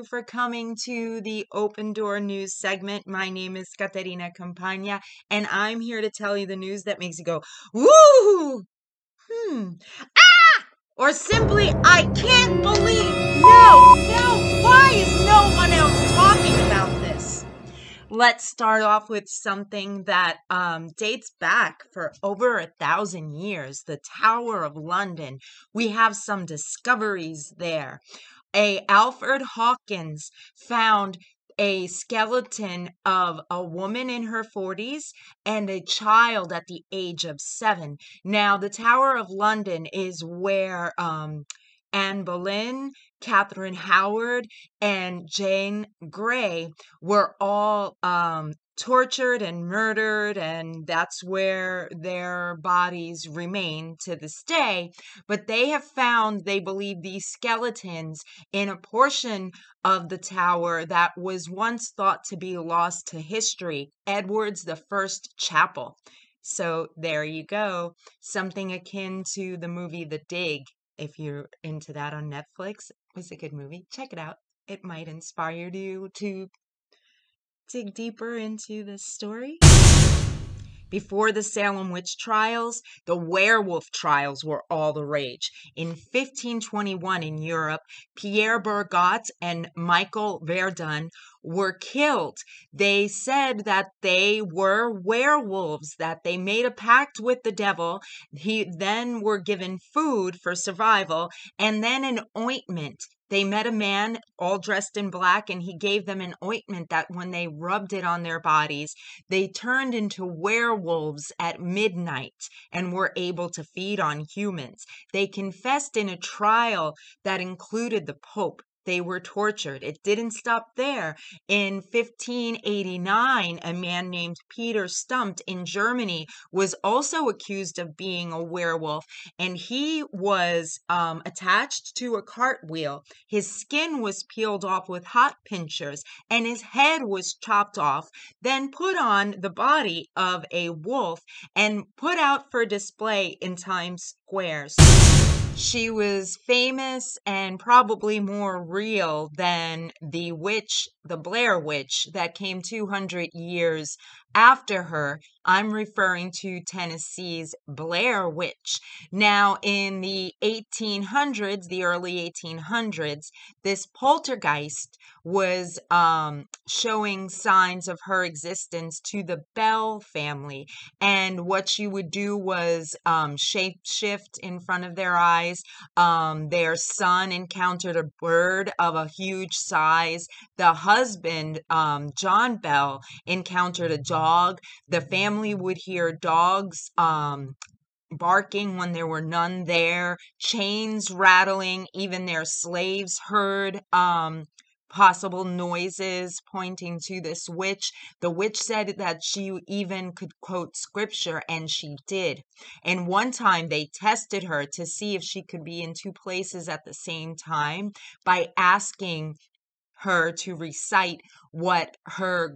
for coming to the Open Door News segment. My name is Caterina Campagna, and I'm here to tell you the news that makes you go, woo, or simply, I can't believe, no, why is no one else talking about this? Let's start off with something that dates back for over 1,000 years, the Tower of London. We have some discoveries there. Alfred Hawkins found a skeleton of a woman in her 40s and a child at the age of 7. Now, the Tower of London is where Anne Boleyn, Catherine Howard, and Jane Grey were all tortured and murdered, and that's where their bodies remain to this day. But they have found, they believe, these skeletons in a portion of the tower that was once thought to be lost to history, Edward's the First Chapel. So there you go, something akin to the movie The Dig. If you're into that on Netflix, it was a good movie. Check it out. It might inspire you to dig deeper into this story. Before the Salem witch trials, the werewolf trials were all the rage. In 1521 in Europe, Pierre Bergot and Michael Verdun were killed. They said that they were werewolves, that they made a pact with the devil. He then were given food for survival and then an ointment. They met a man all dressed in black, and he gave them an ointment that when they rubbed it on their bodies, they turned into werewolves at midnight and were able to feed on humans. They confessed in a trial that included the Pope. They were tortured. It didn't stop there. In 1589, a man named Peter Stumpt in Germany was also accused of being a werewolf, and he was attached to a cartwheel. His skin was peeled off with hot pincers, and his head was chopped off, then put on the body of a wolf and put out for display in Times Square. She was famous and probably more real than the witch, the Blair Witch, that came 200 years after her. I'm referring to Tennessee's Blair Witch. Now, in the 1800s, the early 1800s, this poltergeist was showing signs of her existence to the Bell family. And what she would do was shape-shift in front of their eyes. Their son encountered a bird of a huge size. The husband, John Bell, encountered a dog. The family would hear dogs barking when there were none there, chains rattling. Even their slaves heard possible noises pointing to this witch. The witch said that she even could quote scripture, and she did. And one time they tested her to see if she could be in two places at the same time by asking her to recite what their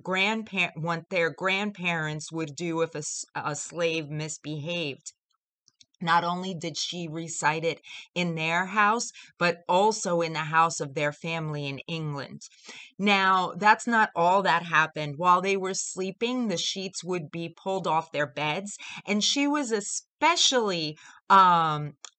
grandparents would do if a slave misbehaved. Not only did she recite it in their house, but also in the house of their family in England. Now, that's not all that happened. While they were sleeping, the sheets would be pulled off their beds, and she was especially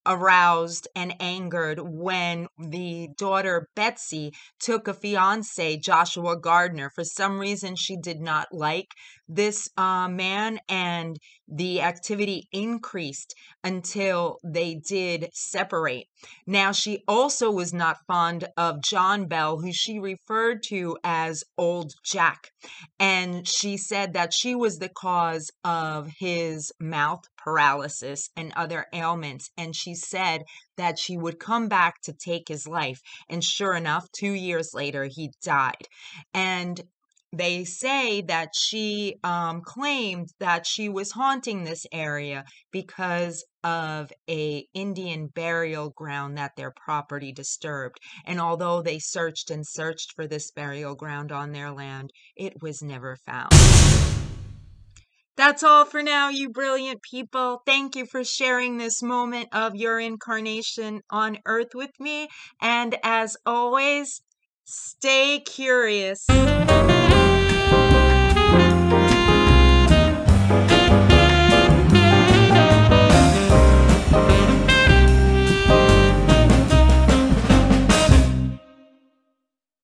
aroused and angered when the daughter Betsy took a fiance, Joshua Gardner. For some reason, she did not like this man, and the activity increased until they did separate. Now, she also was not fond of John Bell, who she referred to as Old Jack, and she said that she was the cause of his mouth paralysis and other ailments, and she said that she would come back to take his life. And sure enough, 2 years later, he died. And they say that she claimed that she was haunting this area because of a Indian burial ground that their property disturbed. And although they searched and searched for this burial ground on their land, it was never found. That's all for now, you brilliant people. Thank you for sharing this moment of your incarnation on Earth with me. And as always, Stay curious.